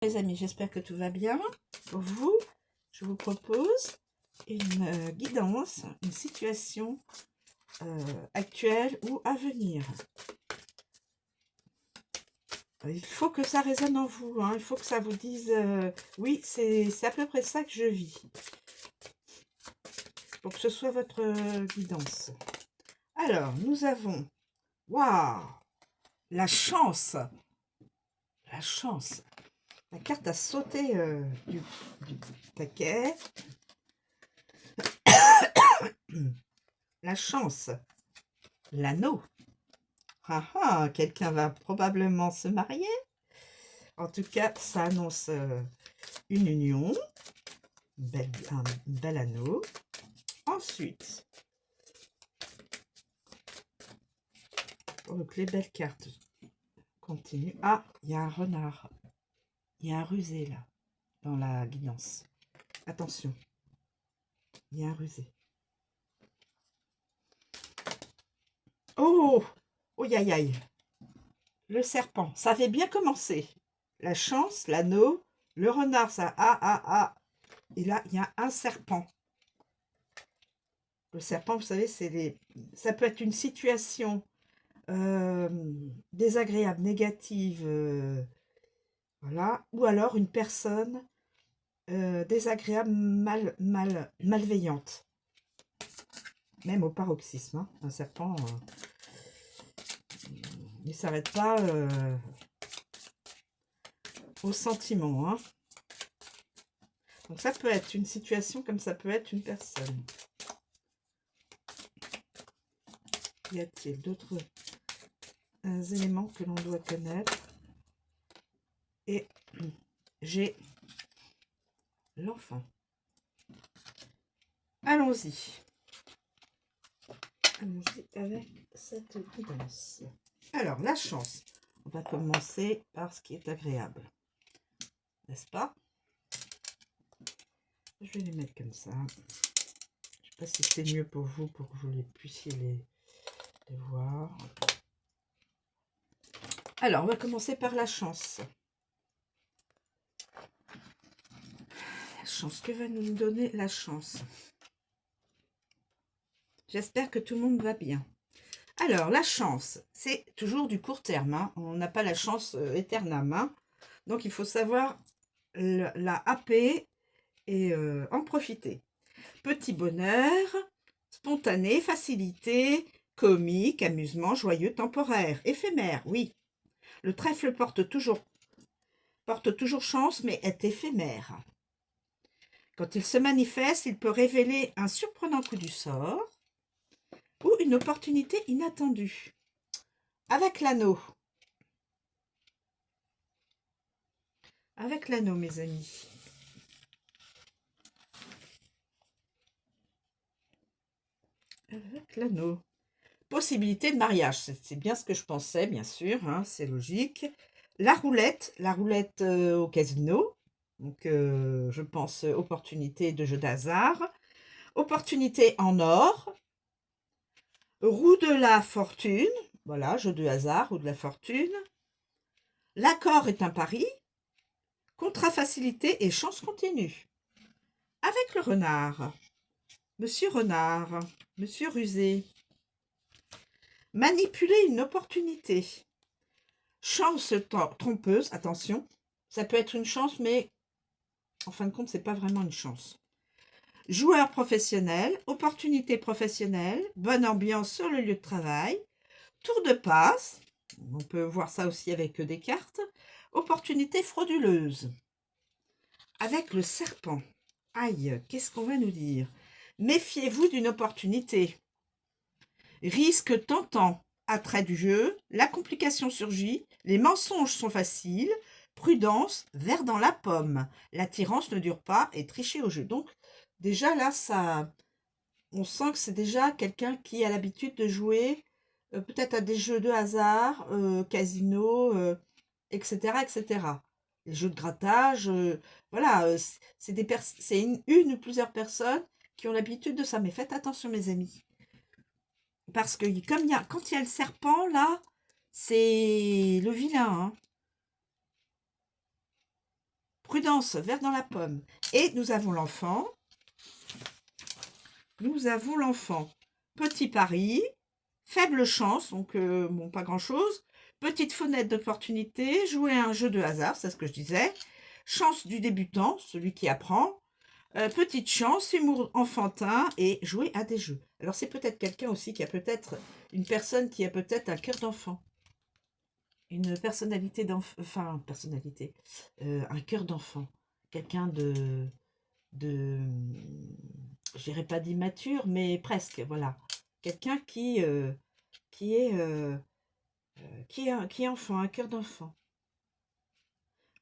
Les amis, j'espère que tout va bien. Pour vous, je vous propose une guidance, une situation actuelle ou à venir. Il faut que ça résonne en vous, hein. Il faut que ça vous dise oui, c'est à peu près ça que je vis. Pour que ce soit votre guidance. Alors, nous avons, waouh, la chance. La chance. La carte a sauté du paquet. La chance. L'anneau. Ah ah, quelqu'un va probablement se marier. En tout cas, ça annonce une union. Un bel anneau. Ensuite, donc les belles cartes continuent. Ah, il y a un renard. Il y a un rusé là, dans la guidance. Attention, il y a un rusé. Oh, oh, aïe, aïe. Le serpent, ça avait bien commencé. La chance, l'anneau, le renard, ça, Et là, il y a un serpent. Le serpent, vous savez, ça peut être une situation désagréable, négative, voilà, ou alors une personne désagréable, malveillante, même au paroxysme, hein. Un serpent, il ne s'arrête pas aux sentiments, hein. Donc ça peut être une situation comme ça peut être une personne. Y a-t-il d'autres éléments que l'on doit connaître? Et j'ai l'enfant. Allons-y. Allons-y avec cette guidance. Alors, la chance. On va commencer par ce qui est agréable. N'est-ce pas? Je vais les mettre comme ça. Je ne sais pas si c'est mieux pour vous, pour que vous puissiez les voir. Alors, on va commencer par la chance. La chance, que va nous donner la chance? J'espère que tout le monde va bien. Alors, la chance, c'est toujours du court terme, hein. On n'a pas la chance éternelle, hein. Donc, il faut savoir la happer et en profiter. Petit bonheur, spontané, facilité, comique, amusement, joyeux, temporaire, éphémère, oui. Le trèfle porte toujours chance, mais est éphémère. Quand il se manifeste, il peut révéler un surprenant coup du sort ou une opportunité inattendue. Avec l'anneau. Avec l'anneau, mes amis. Avec l'anneau. Possibilité de mariage. C'est bien ce que je pensais, bien sûr, hein, c'est logique. La roulette au casino. Donc, je pense opportunité de jeu d'hasard. Opportunité en or. Roue de la fortune. Voilà, jeu de hasard, roue de la fortune. L'accord est un pari. Contrat facilité et chance continue. Avec le renard. Monsieur Renard. Monsieur Rusé. Manipuler une opportunité. Chance trompeuse, attention. Ça peut être une chance, mais en fin de compte, c'est pas vraiment une chance. Joueur professionnel, opportunité professionnelle, bonne ambiance sur le lieu de travail, tour de passe, on peut voir ça aussi avec des cartes, opportunité frauduleuse. Avec le serpent, aïe, qu'est-ce qu'on va nous dire? Méfiez-vous d'une opportunité. Risque tentant, attrait du jeu, la complication surgit, les mensonges sont faciles, prudence, vert dans la pomme, l'attirance ne dure pas et tricher au jeu. Donc, déjà là, on sent que c'est déjà quelqu'un qui a l'habitude de jouer peut-être à des jeux de hasard, casino, etc., etc. Les jeux de grattage, voilà, c'est une ou plusieurs personnes qui ont l'habitude de ça. Mais faites attention, mes amis. Parce que quand il y a le serpent, là, c'est le vilain, hein. Prudence, vert dans la pomme. Et nous avons l'enfant. Nous avons l'enfant. Petit pari, faible chance, donc bon, pas grand-chose. Petite fenêtre d'opportunité, jouer à un jeu de hasard, c'est ce que je disais. Chance du débutant, celui qui apprend. Petite chance, humour enfantin et jouer à des jeux. Alors c'est peut-être quelqu'un aussi qui a peut-être une personne qui a peut-être un cœur d'enfant. Une personnalité d'enfant, enfin personnalité, un cœur d'enfant. Quelqu'un je dirais pas d'immature, mais presque, voilà. Quelqu'un qui est, qui est enfant, un cœur d'enfant.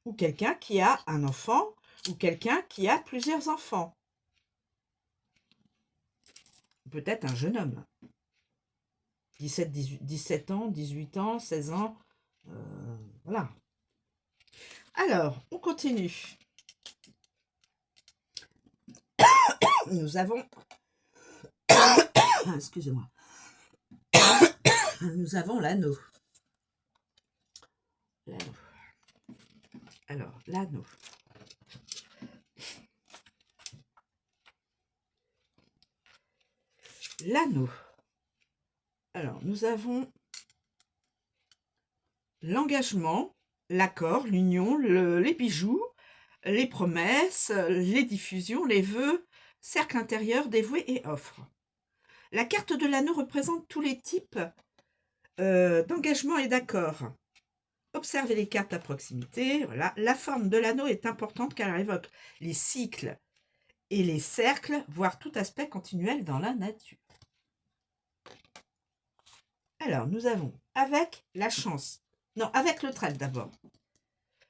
Ou quelqu'un qui a un enfant, ou quelqu'un qui a plusieurs enfants. Peut-être un jeune homme. 17 ans, 18 ans, 16 ans. Voilà. Alors, on continue. Nous avons... Excusez-moi. Nous avons l'anneau. L'anneau. Alors, l'anneau. L'anneau. Alors, nous avons l'engagement, l'accord, l'union, les bijoux, les promesses, les diffusions, les vœux, cercle intérieur, dévoué et offre. La carte de l'anneau représente tous les types d'engagement et d'accord. Observez les cartes à proximité. Voilà. La forme de l'anneau est importante car elle évoque les cycles et les cercles, voire tout aspect continuel dans la nature. Alors, nous avons avec la chance. Non, avec le trèfle d'abord.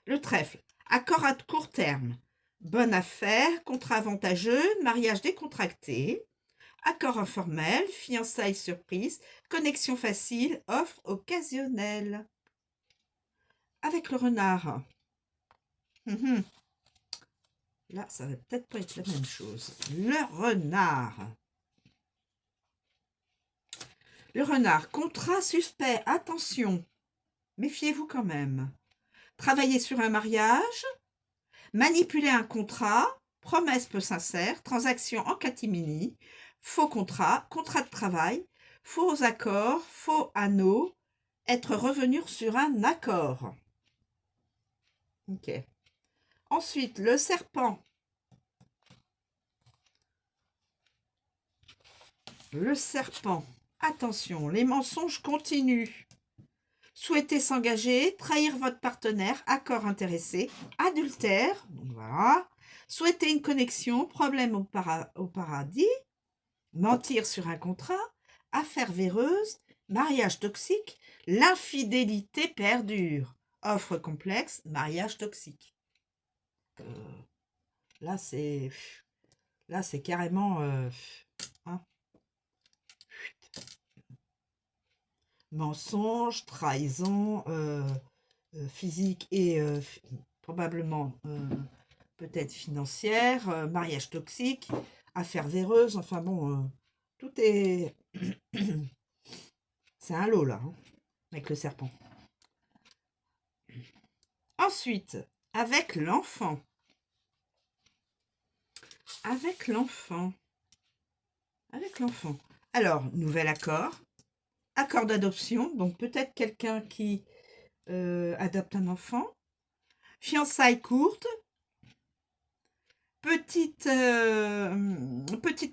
Le trèfle, accord à court terme, bonne affaire, contrat avantageux, mariage décontracté, accord informel, fiançailles surprise, connexion facile, offre occasionnelle. Avec le renard, là, ça va peut-être pas être la même chose. Le renard. Le renard, contrat suspect, attention, méfiez-vous quand même. Travailler sur un mariage, manipuler un contrat, promesse peu sincère, transaction en catimini, faux contrat, contrat de travail, faux accords, faux anneaux, être revenu sur un accord. Ok. Ensuite, le serpent. Le serpent. Attention, les mensonges continuent. Souhaitez s'engager, trahir votre partenaire, accord intéressé, adultère, donc voilà. Souhaiter une connexion, problème au paradis, mentir sur un contrat, affaire véreuse, mariage toxique, l'infidélité perdure, offre complexe, mariage toxique. Là, c'est carrément hein. Mensonge, trahison, physique et probablement peut-être financière, mariage toxique, affaire véreuse, enfin bon, tout est... C'est un lot là, hein, avec le serpent. Ensuite, avec l'enfant. Avec l'enfant. Avec l'enfant. Alors, nouvel accord. Accord d'adoption, donc peut-être quelqu'un qui adopte un enfant. Fiançailles courtes. Petite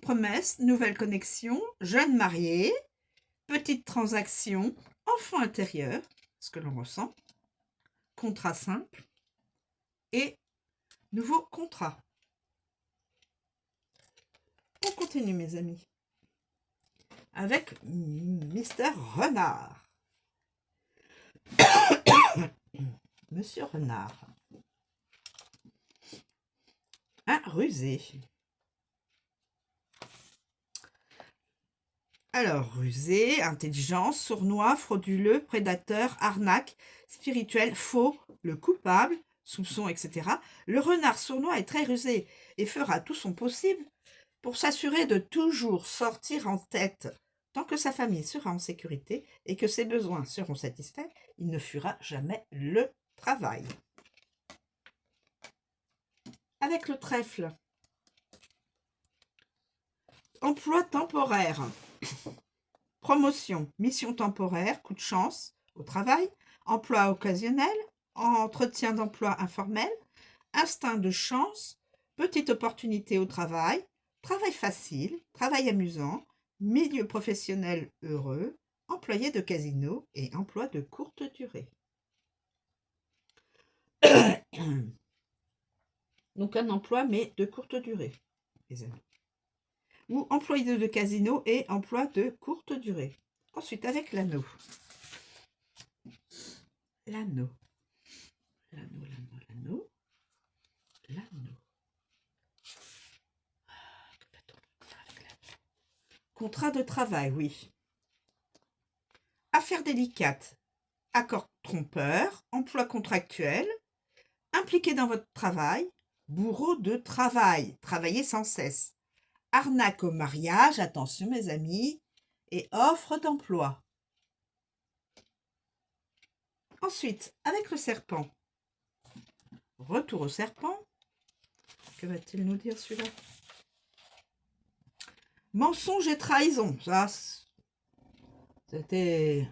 promesse, nouvelle connexion, jeune marié, petite transaction, enfant intérieur, ce que l'on ressent, contrat simple et nouveau contrat. On continue mes amis avec Mister Renard. Monsieur Renard. Un rusé. Alors, rusé, intelligent, sournois, frauduleux, prédateur, arnaque, spirituel, faux, le coupable, soupçon, etc. Le renard sournois est très rusé et fera tout son possible pour s'assurer de toujours sortir en tête. Tant que sa famille sera en sécurité et que ses besoins seront satisfaits, il ne fuira jamais le travail. avec le trèfle. Emploi temporaire. Promotion, mission temporaire, coup de chance au travail, emploi occasionnel, entretien d'emploi informel, instinct de chance, petite opportunité au travail, travail facile, travail amusant, milieu professionnel heureux, employé de casino et emploi de courte durée. Donc un emploi mais de courte durée, les amis. Ou employé de casino et emploi de courte durée. Ensuite, avec l'anneau. L'anneau. L'anneau. Contrat de travail, oui. Affaires délicates. Accord trompeur. Emploi contractuel. Impliqué dans votre travail. Bourreau de travail. Travailler sans cesse. Arnaque au mariage. Attention mes amis. Et offre d'emploi. Ensuite, avec le serpent. Retour au serpent. Que va-t-il nous dire celui-là? Mensonge et trahison. Ça, c'était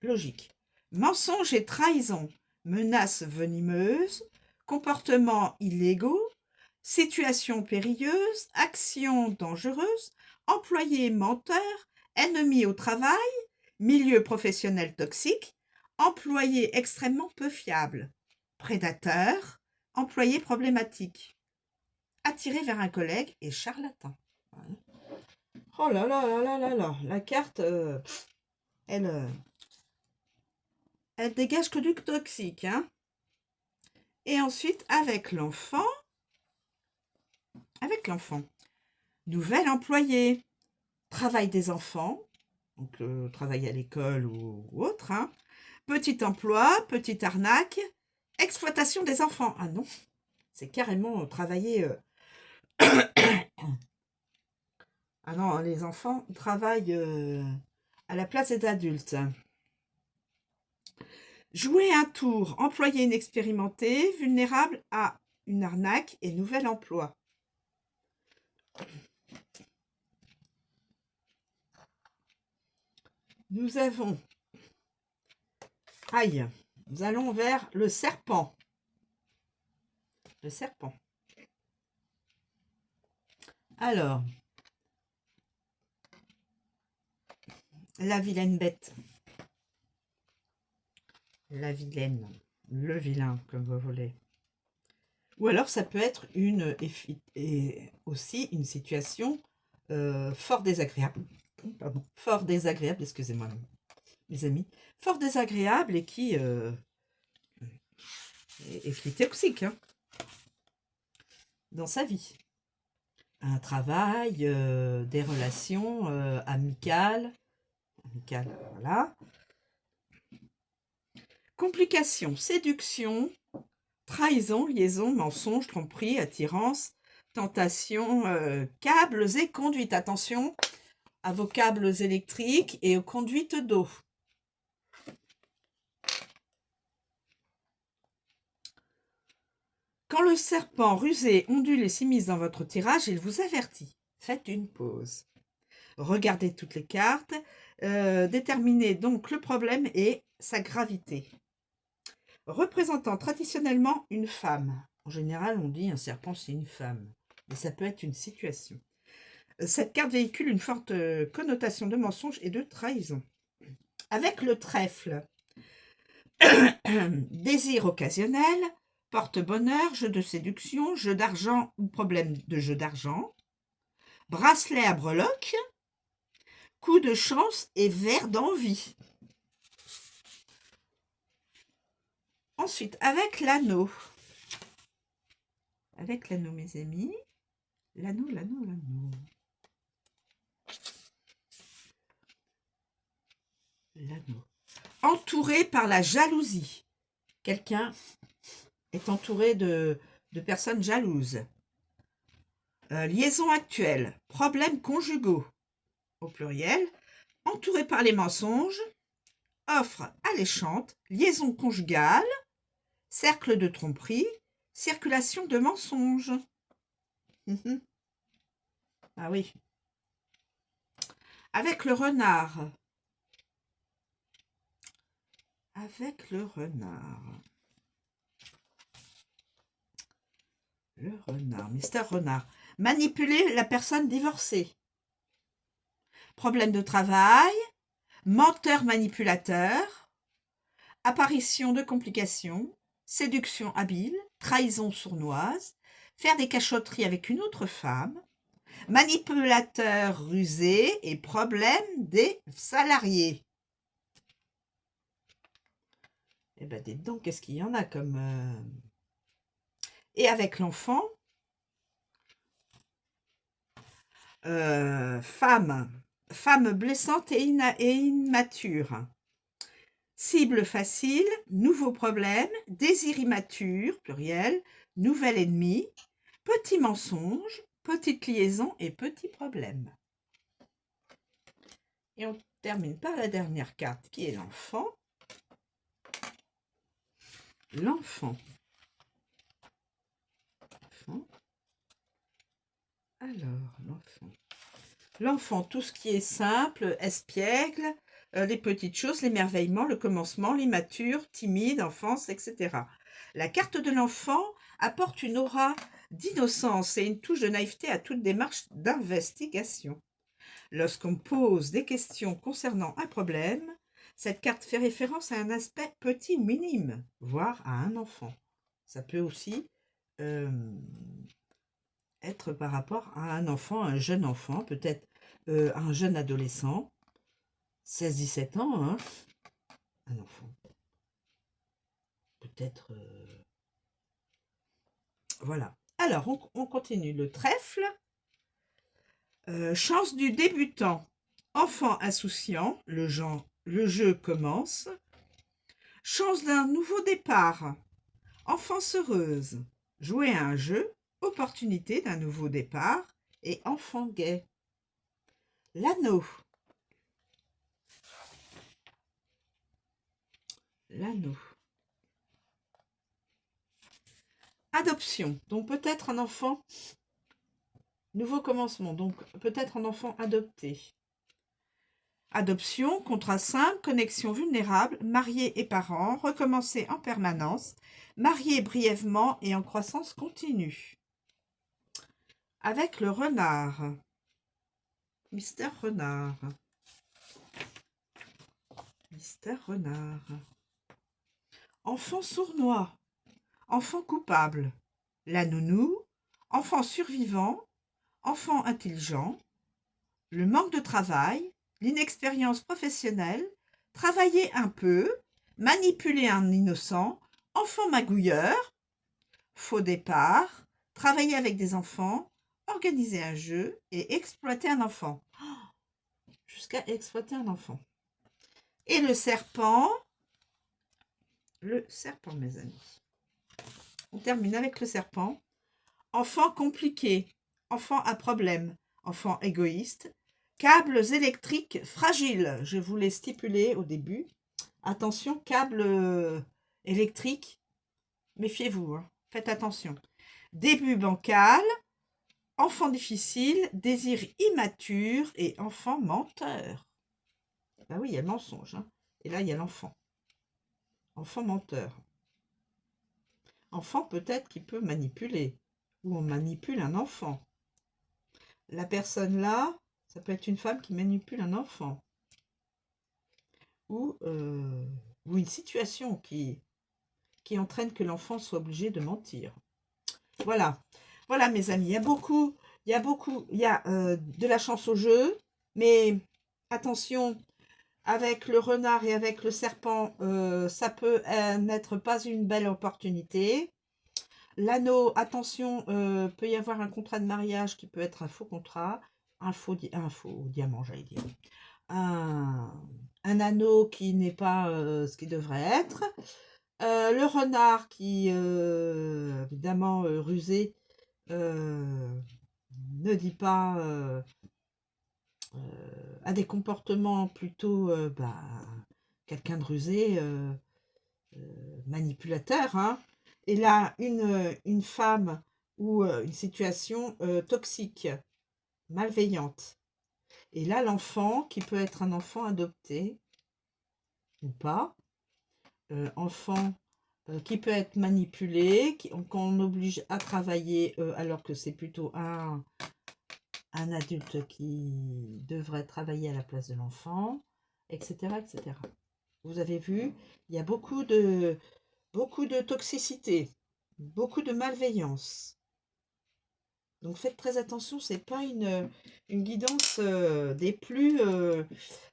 logique. Mensonge et trahison. Menaces venimeuses. Comportements illégaux. Situation périlleuse. Actions dangereuses. Employé menteur. Ennemi au travail. Milieu professionnel toxique. Employé extrêmement peu fiable. Prédateur. Employé problématique. Attiré vers un collègue et charlatan. Oh là là là là là là. La carte, elle dégage que du toxique. Hein. Et ensuite, avec l'enfant. Nouvel employé. Travail des enfants. Donc, travail à l'école ou autre. Hein. Petit emploi, petite arnaque. Exploitation des enfants. Ah non, c'est carrément travailler... Ah non, les enfants travaillent à la place des adultes. Jouer un tour, employé inexpérimenté, vulnérable à une arnaque et nouvel emploi. Nous avons... Aïe, nous allons vers le serpent. Le serpent. Alors, la vilaine bête. La vilaine, le vilain, comme vous voulez. Ou alors, ça peut être aussi une situation fort désagréable. Pardon, fort désagréable, excusez-moi, mes amis. Fort désagréable et qui est toxique hein, dans sa vie. Un travail, des relations amicales, voilà. Complications, séduction, trahison, liaison, mensonge, tromperie, attirance, tentation, câbles et conduite. Attention à vos câbles électriques et aux conduites d'eau. Quand le serpent rusé ondule et s'immisce dans votre tirage, il vous avertit. Faites une pause. Regardez toutes les cartes. Déterminez donc le problème et sa gravité. Représentant traditionnellement une femme. En général, on dit un serpent, c'est une femme. Mais ça peut être une situation. Cette carte véhicule une forte connotation de mensonge et de trahison. Avec le trèfle, désir occasionnel, porte-bonheur, jeu de séduction, jeu d'argent ou problème de jeu d'argent, bracelet à breloques, coup de chance et verre d'envie. Ensuite, avec l'anneau. Avec l'anneau, mes amis. L'anneau. L'anneau. Entouré par la jalousie. Quelqu'un est entouré de personnes jalouses. Liaison actuelle. Problèmes conjugaux. Au pluriel. Entouré par les mensonges. Offre alléchante. Liaison conjugale. Cercle de tromperie. circulation de mensonges. Ah oui. Avec le renard. Avec le renard. Le renard, Mister Renard. Manipuler la personne divorcée. Problème de travail. Menteur manipulateur. Apparition de complications. Séduction habile. Trahison sournoise. Faire des cachotteries avec une autre femme. Manipulateur rusé et problème des salariés. Eh bien, dites donc, qu'est-ce qu'il y en a comme... Et avec l'enfant, femme blessante et immature. Cible facile, nouveau problème, désir immature, pluriel, nouvel ennemi, petit mensonge, petite liaison et petit problème. Et on termine par la dernière carte qui est l'enfant. L'enfant. Alors, l'enfant. L'enfant, tout ce qui est simple, espiègle, les petites choses, l'émerveillement, le commencement, l'immature, timide, enfance, etc. La carte de l'enfant apporte une aura d'innocence et une touche de naïveté à toute démarche d'investigation. Lorsqu'on pose des questions concernant un problème, cette carte fait référence à un aspect petit ou minime, voire à un enfant. Ça peut aussi être par rapport à un enfant, un jeune enfant, peut-être un jeune adolescent, 16-17 ans, hein, un enfant. Peut-être... voilà. Alors, on continue. Le trèfle. Chance du débutant. Enfant insouciant, le jeu commence. Chance d'un nouveau départ. Enfance heureuse. Jouer à un jeu. Opportunité d'un nouveau départ. Et enfant gai. L'anneau. L'anneau. Adoption. Donc peut-être un enfant. Nouveau commencement. Donc peut-être un enfant adopté. Adoption, contrat simple, connexion vulnérable, marié et parents, recommencer en permanence, marié brièvement et en croissance continue. Avec le renard. Mister Renard. Mister Renard. Enfant sournois. Enfant coupable. La nounou. Enfant survivant. Enfant intelligent. Le manque de travail. L'inexpérience professionnelle. Travailler un peu. Manipuler un innocent. Enfant magouilleur. Faux départ. Travailler avec des enfants. Organiser un jeu et exploiter un enfant. Jusqu'à exploiter un enfant. Et le serpent. Le serpent, mes amis. On termine avec le serpent. Enfant compliqué. Enfant à problème. Enfant égoïste. Câbles électriques fragiles. Je vous l'ai stipulé au début. Attention, câbles électriques. Méfiez-vous. Hein. Faites attention. Début bancal. Enfant difficile. Désir immature. Et enfant menteur. Ben oui, il y a le mensonge. Hein. Et là, il y a l'enfant. Enfant menteur. Enfant peut-être qui peut manipuler. Ou on manipule un enfant. La personne là, ça peut être une femme qui manipule un enfant. Ou une situation qui entraîne que l'enfant soit obligé de mentir. Voilà. Voilà mes amis, il y a de la chance au jeu, mais attention, avec le renard et avec le serpent, ça peut n'être pas une belle opportunité. L'anneau, attention, peut y avoir un contrat de mariage qui peut être un faux contrat, un faux diamant, j'allais dire. Un anneau qui n'est pas ce qu'il devrait être. Le renard qui, évidemment, rusé, ne dit pas, a des comportements plutôt, quelqu'un de rusé, manipulateur, hein. Et là, une femme ou une situation toxique, malveillante. Et là, l'enfant, qui peut être un enfant adopté ou pas, enfant qui peut être manipulé, qu'on oblige à travailler alors que c'est plutôt un adulte qui devrait travailler à la place de l'enfant, etc., etc. Vous avez vu, il y a beaucoup de toxicité, beaucoup de malveillance. Donc faites très attention, c'est pas une guidance des plus...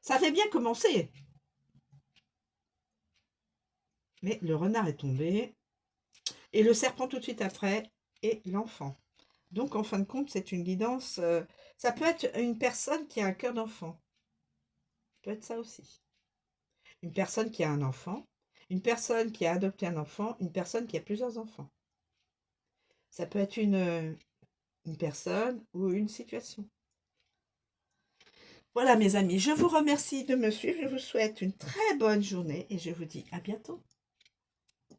Ça avait bien commencé, mais le renard est tombé, et le serpent tout de suite après, et l'enfant. Donc en fin de compte, c'est une guidance... ça peut être une personne qui a un cœur d'enfant. Ça peut être ça aussi. Une personne qui a un enfant, une personne qui a adopté un enfant, une personne qui a plusieurs enfants. Ça peut être une personne ou une situation. Voilà mes amis, je vous remercie de me suivre, je vous souhaite une très bonne journée et je vous dis à bientôt.